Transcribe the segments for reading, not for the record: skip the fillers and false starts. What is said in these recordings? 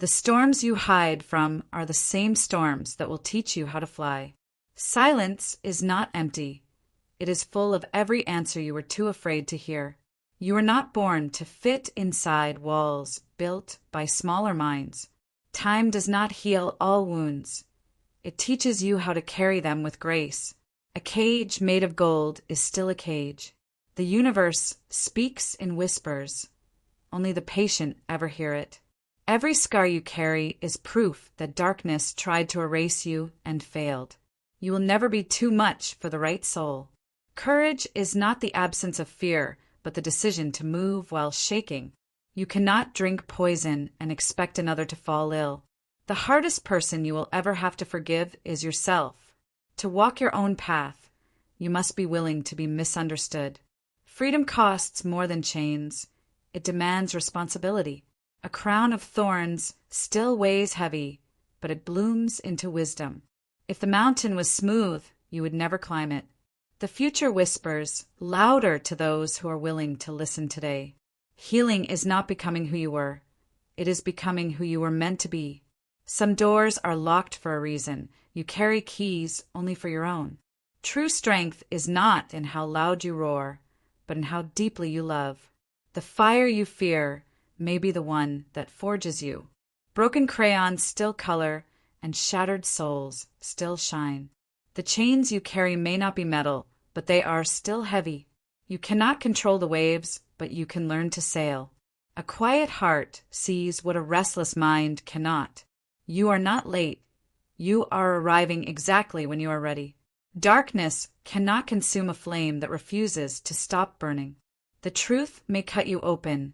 The storms you hide from are the same storms that will teach you how to fly. Silence is not empty. It is full of every answer you were too afraid to hear. You were not born to fit inside walls built by smaller minds. Time does not heal all wounds. It teaches you how to carry them with grace. A cage made of gold is still a cage. The universe speaks in whispers. Only the patient ever hear it. Every scar you carry is proof that darkness tried to erase you and failed. You will never be too much for the right soul. Courage is not the absence of fear, but the decision to move while shaking. You cannot drink poison and expect another to fall ill. The hardest person you will ever have to forgive is yourself. To walk your own path, you must be willing to be misunderstood. Freedom costs more than chains. It demands responsibility. A crown of thorns still weighs heavy, but it blooms into wisdom. If the mountain was smooth, you would never climb it. The future whispers louder to those who are willing to listen today. Healing is not becoming who you were. It is becoming who you were meant to be. Some doors are locked for a reason. You carry keys only for your own. True strength is not in how loud you roar, but in how deeply you love. The fire you fear may be the one that forges you. Broken crayons still color, and shattered souls still shine. The chains you carry may not be metal, but they are still heavy. You cannot control the waves, but you can learn to sail. A quiet heart sees what a restless mind cannot. You are not late. You are arriving exactly when you are ready. Darkness cannot consume a flame that refuses to stop burning. The truth may cut you open,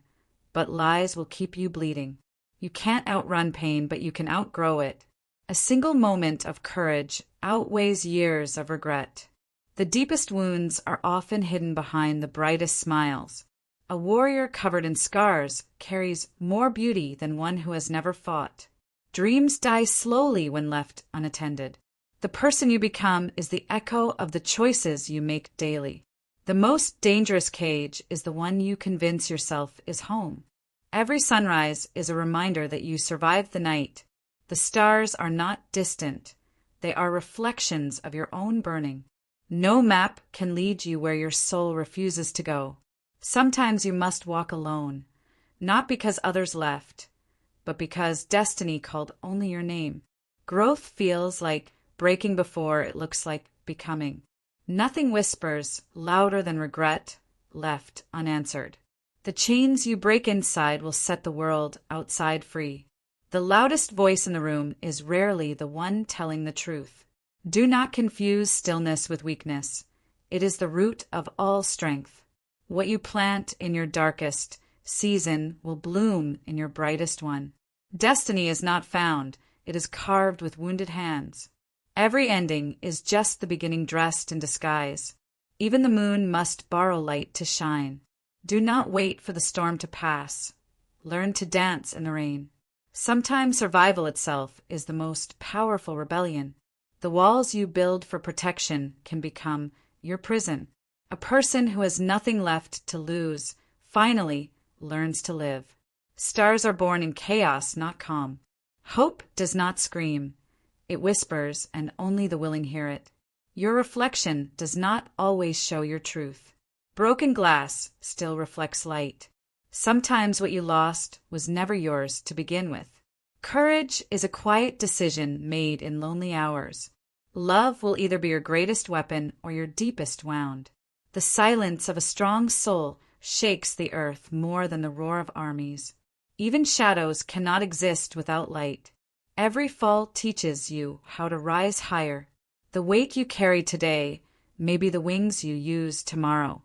but lies will keep you bleeding. You can't outrun pain, but you can outgrow it. A single moment of courage outweighs years of regret. The deepest wounds are often hidden behind the brightest smiles. A warrior covered in scars carries more beauty than one who has never fought. Dreams die slowly when left unattended. The person you become is the echo of the choices you make daily. The most dangerous cage is the one you convince yourself is home. Every sunrise is a reminder that you survived the night. The stars are not distant. They are reflections of your own burning. No map can lead you where your soul refuses to go. Sometimes you must walk alone, not because others left, but because destiny called only your name. Growth feels like breaking before it looks like becoming. Nothing whispers louder than regret left unanswered. The chains you break inside will set the world outside free. The loudest voice in the room is rarely the one telling the truth. Do not confuse stillness with weakness. It is the root of all strength. What you plant in your darkest season will bloom in your brightest one. Destiny is not found. It is carved with wounded hands. Every ending is just the beginning dressed in disguise. Even the moon must borrow light to shine. Do not wait for the storm to pass. Learn to dance in the rain. Sometimes survival itself is the most powerful rebellion. The walls you build for protection can become your prison. A person who has nothing left to lose finally learns to live. Stars are born in chaos, not calm. Hope does not scream. It whispers, and only the willing hear it. Your reflection does not always show your truth. Broken glass still reflects light. Sometimes what you lost was never yours to begin with. Courage is a quiet decision made in lonely hours. Love will either be your greatest weapon or your deepest wound. The silence of a strong soul shakes the earth more than the roar of armies. Even shadows cannot exist without light. Every fall teaches you how to rise higher. The weight you carry today may be the wings you use tomorrow.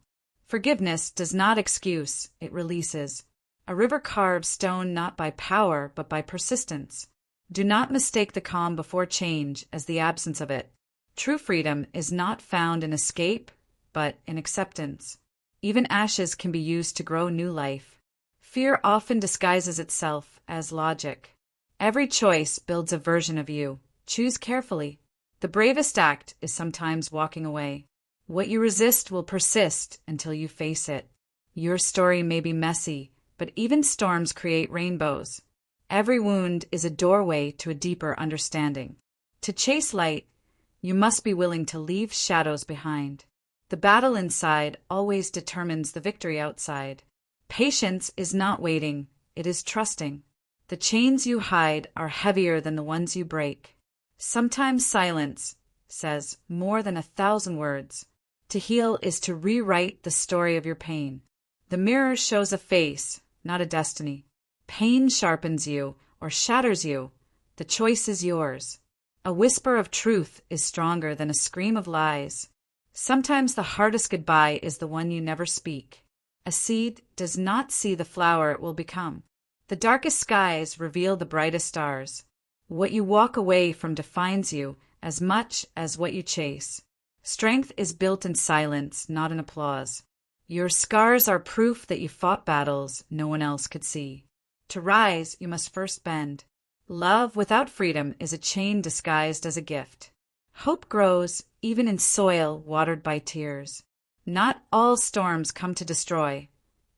Forgiveness does not excuse, it releases. A river carves stone not by power, but by persistence. Do not mistake the calm before change as the absence of it. True freedom is not found in escape, but in acceptance. Even ashes can be used to grow new life. Fear often disguises itself as logic. Every choice builds a version of you. Choose carefully. The bravest act is sometimes walking away. What you resist will persist until you face it. Your story may be messy, but even storms create rainbows. Every wound is a doorway to a deeper understanding. To chase light, you must be willing to leave shadows behind. The battle inside always determines the victory outside. Patience is not waiting, it is trusting. The chains you hide are heavier than the ones you break. Sometimes silence says more than 1,000 words. To heal is to rewrite the story of your pain. The mirror shows a face, not a destiny. Pain sharpens you or shatters you. The choice is yours. A whisper of truth is stronger than a scream of lies. Sometimes the hardest goodbye is the one you never speak. A seed does not see the flower it will become. The darkest skies reveal the brightest stars. What you walk away from defines you as much as what you chase. Strength is built in silence, not in applause. Your scars are proof that you fought battles no one else could see. To rise, you must first bend. Love without freedom is a chain disguised as a gift. Hope grows even in soil watered by tears. Not all storms come to destroy.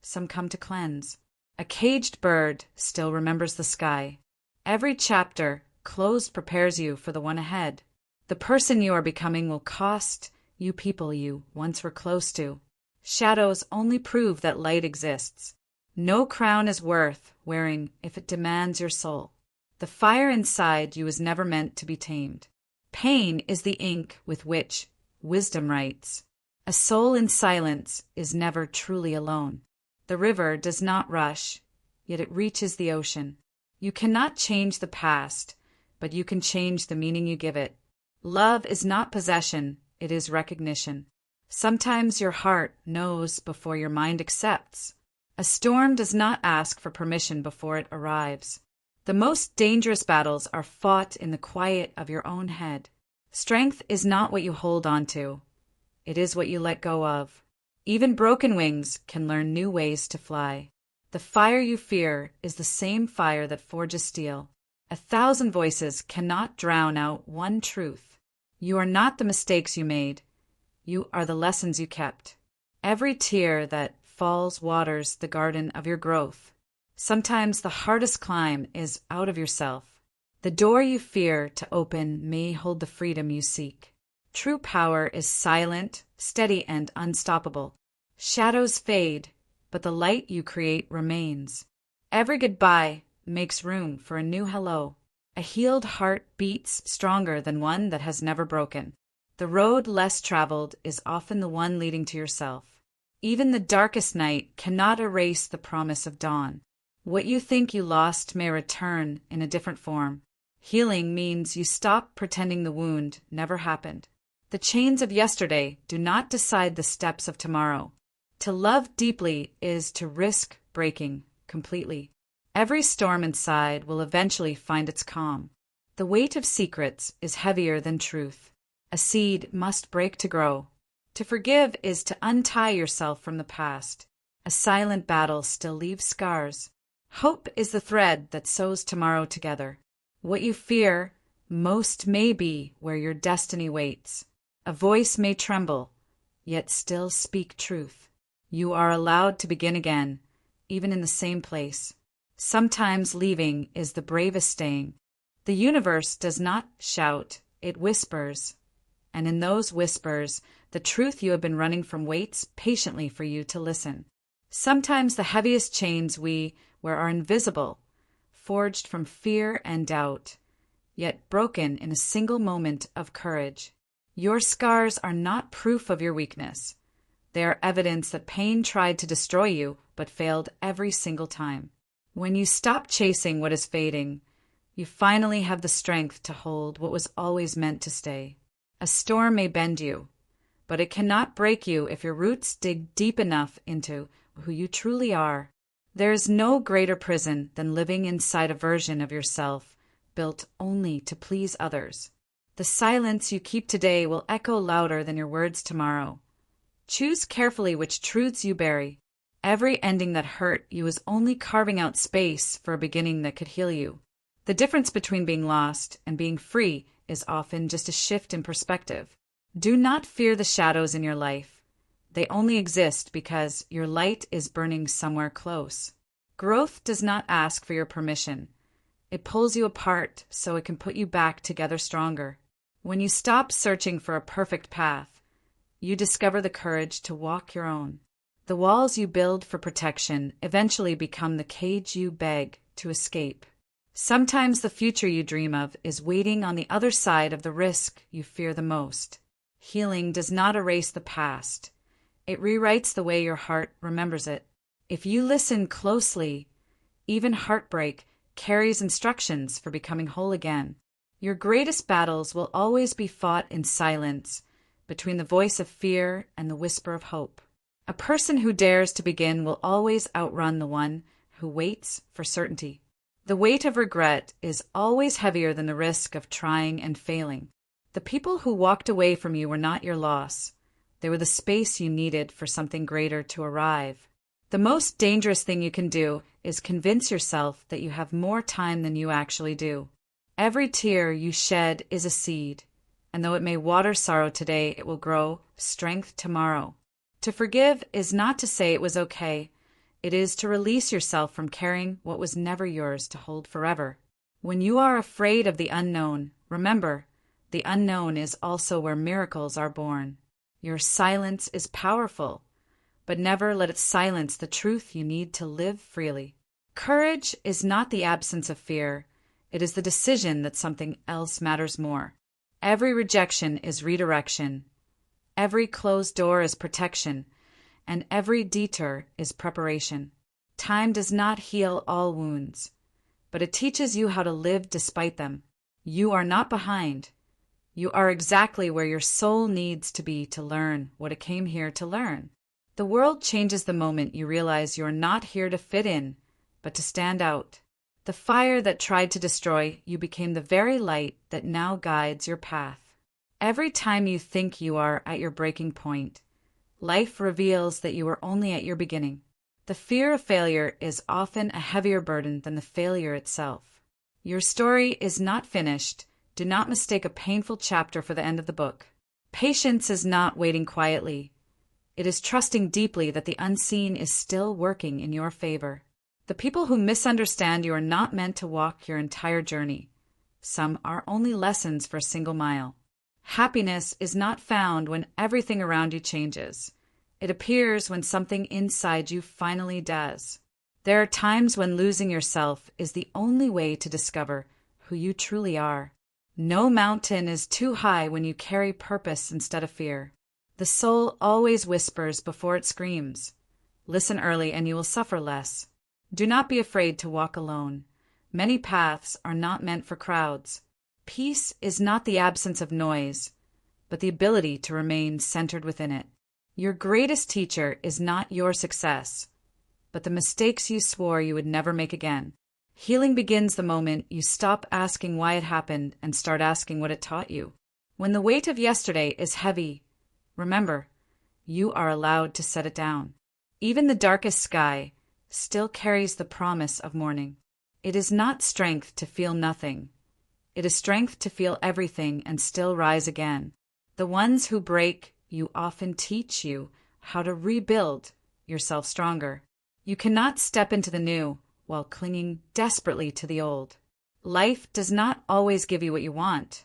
Some come to cleanse. A caged bird still remembers the sky. Every chapter closed prepares you for the one ahead. The person you are becoming will cost you people you once were close to. Shadows only prove that light exists. No crown is worth wearing if it demands your soul. The fire inside you is never meant to be tamed. Pain is the ink with which wisdom writes. A soul in silence is never truly alone. The river does not rush, yet it reaches the ocean. You cannot change the past, but you can change the meaning you give it. Love is not possession, it is recognition. Sometimes your heart knows before your mind accepts. A storm does not ask for permission before it arrives. The most dangerous battles are fought in the quiet of your own head. Strength is not what you hold on to. It is what you let go of. Even broken wings can learn new ways to fly. The fire you fear is the same fire that forges steel. 1,000 voices cannot drown out one truth. You are not the mistakes you made. You are the lessons you kept. Every tear that falls waters the garden of your growth. Sometimes the hardest climb is out of yourself. The door you fear to open may hold the freedom you seek. True power is silent, steady, and unstoppable. Shadows fade, but the light you create remains. Every goodbye makes room for a new hello. A healed heart beats stronger than one that has never broken. The road less traveled is often the one leading to yourself. Even the darkest night cannot erase the promise of dawn. What you think you lost may return in a different form. Healing means you stop pretending the wound never happened. The chains of yesterday do not decide the steps of tomorrow. To love deeply is to risk breaking completely. Every storm inside will eventually find its calm. The weight of secrets is heavier than truth. A seed must break to grow. To forgive is to untie yourself from the past. A silent battle still leaves scars. Hope is the thread that sews tomorrow together. What you fear most may be where your destiny waits. A voice may tremble, yet still speak truth. You are allowed to begin again, even in the same place. Sometimes leaving is the bravest staying. The universe does not shout, it whispers. And in those whispers, the truth you have been running from waits patiently for you to listen. Sometimes the heaviest chains we wear are invisible, forged from fear and doubt, yet broken in a single moment of courage. Your scars are not proof of your weakness. They are evidence that pain tried to destroy you, but failed every single time. When you stop chasing what is fading, you finally have the strength to hold what was always meant to stay. A storm may bend you, but it cannot break you if your roots dig deep enough into who you truly are. There is no greater prison than living inside a version of yourself built only to please others. The silence you keep today will echo louder than your words tomorrow. Choose carefully which truths you bury. Every ending that hurt you is only carving out space for a beginning that could heal you. The difference between being lost and being free is often just a shift in perspective. Do not fear the shadows in your life. They only exist because your light is burning somewhere close. Growth does not ask for your permission. It pulls you apart so it can put you back together stronger. When you stop searching for a perfect path, you discover the courage to walk your own. The walls you build for protection eventually become the cage you beg to escape. Sometimes the future you dream of is waiting on the other side of the risk you fear the most. Healing does not erase the past. It rewrites the way your heart remembers it. If you listen closely, even heartbreak carries instructions for becoming whole again. Your greatest battles will always be fought in silence, between the voice of fear and the whisper of hope. A person who dares to begin will always outrun the one who waits for certainty. The weight of regret is always heavier than the risk of trying and failing. The people who walked away from you were not your loss. They were the space you needed for something greater to arrive. The most dangerous thing you can do is convince yourself that you have more time than you actually do. Every tear you shed is a seed, and though it may water sorrow today, it will grow strength tomorrow. To forgive is not to say it was okay. It is to release yourself from carrying what was never yours to hold forever. When you are afraid of the unknown, remember, the unknown is also where miracles are born. Your silence is powerful, but never let it silence the truth you need to live freely. Courage is not the absence of fear. It is the decision that something else matters more. Every rejection is redirection. Every closed door is protection. And every detour is preparation. Time does not heal all wounds, but it teaches you how to live despite them. You are not behind. You are exactly where your soul needs to be to learn what it came here to learn. The world changes the moment you realize you are not here to fit in, but to stand out. The fire that tried to destroy you became the very light that now guides your path. Every time you think you are at your breaking point, life reveals that you are only at your beginning. The fear of failure is often a heavier burden than the failure itself. Your story is not finished. Do not mistake a painful chapter for the end of the book. Patience is not waiting quietly. It is trusting deeply that the unseen is still working in your favor. The people who misunderstand you are not meant to walk your entire journey. Some are only lessons for a single mile. Happiness is not found when everything around you changes. It appears when something inside you finally does. There are times when losing yourself is the only way to discover who you truly are. No mountain is too high when you carry purpose instead of fear. The soul always whispers before it screams. Listen early and you will suffer less. Do not be afraid to walk alone. Many paths are not meant for crowds. Peace is not the absence of noise, but the ability to remain centered within it. Your greatest teacher is not your success, but the mistakes you swore you would never make again. Healing begins the moment you stop asking why it happened and start asking what it taught you. When the weight of yesterday is heavy, remember, you are allowed to set it down. Even the darkest sky still carries the promise of morning. It is not strength to feel nothing. It is strength to feel everything and still rise again. The ones who break you often teach you how to rebuild yourself stronger. You cannot step into the new while clinging desperately to the old. Life does not always give you what you want,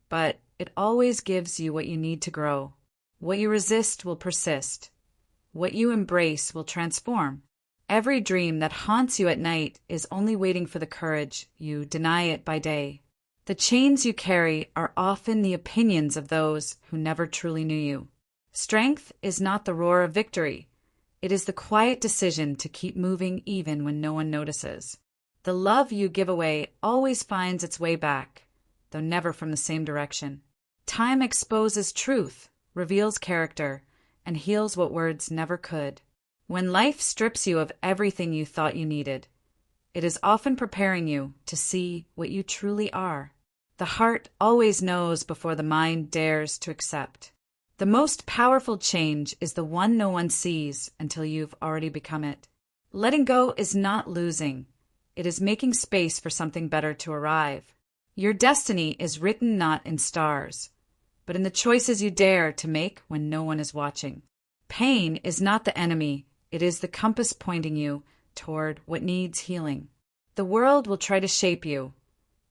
but it always gives you what you need to grow. What you resist will persist. What you embrace will transform. Every dream that haunts you at night is only waiting for the courage you deny it by day. The chains you carry are often the opinions of those who never truly knew you. Strength is not the roar of victory. It is the quiet decision to keep moving even when no one notices. The love you give away always finds its way back, though never from the same direction. Time exposes truth, reveals character, and heals what words never could. When life strips you of everything you thought you needed, it is often preparing you to see what you truly are. The heart always knows before the mind dares to accept. The most powerful change is the one no one sees until you've already become it. Letting go is not losing. It is making space for something better to arrive. Your destiny is written not in stars, but in the choices you dare to make when no one is watching. Pain is not the enemy. It is the compass pointing you toward what needs healing. The world will try to shape you.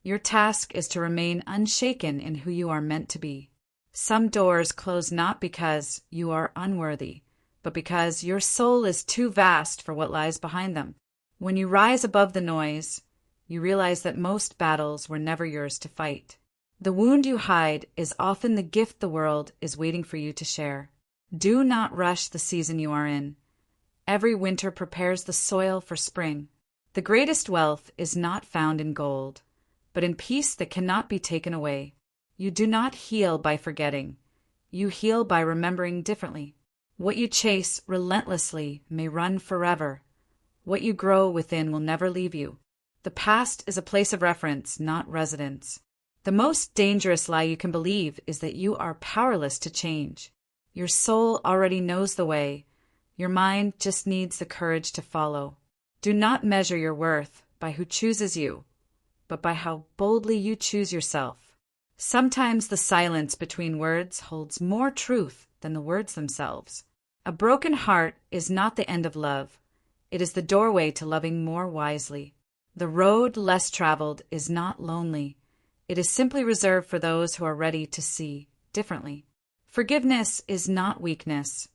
Your task is to remain unshaken in who you are meant to be. Some doors close not because you are unworthy, but because your soul is too vast for what lies behind them. When you rise above the noise, you realize that most battles were never yours to fight. The wound you hide is often the gift the world is waiting for you to share. Do not rush the season you are in. Every winter prepares the soil for spring. The greatest wealth is not found in gold, but in peace that cannot be taken away. You do not heal by forgetting. You heal by remembering differently. What you chase relentlessly may run forever. What you grow within will never leave you. The past is a place of reference, not residence. The most dangerous lie you can believe is that you are powerless to change. Your soul already knows the way. Your mind just needs the courage to follow. Do not measure your worth by who chooses you, but by how boldly you choose yourself. Sometimes the silence between words holds more truth than the words themselves. A broken heart is not the end of love. It is the doorway to loving more wisely. The road less traveled is not lonely. It is simply reserved for those who are ready to see differently. Forgiveness is not weakness.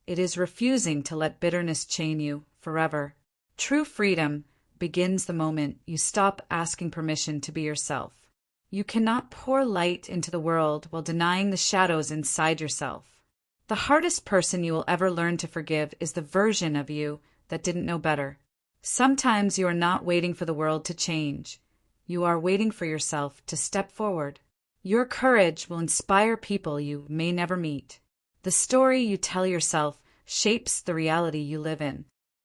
It is refusing to let bitterness chain you forever. True freedom begins the moment you stop asking permission to be yourself. You cannot pour light into the world while denying the shadows inside yourself. The hardest person you will ever learn to forgive is the version of you that didn't know better. Sometimes you are not waiting for the world to change. You are waiting for yourself to step forward. Your courage will inspire people you may never meet. The story you tell yourself shapes the reality you live in.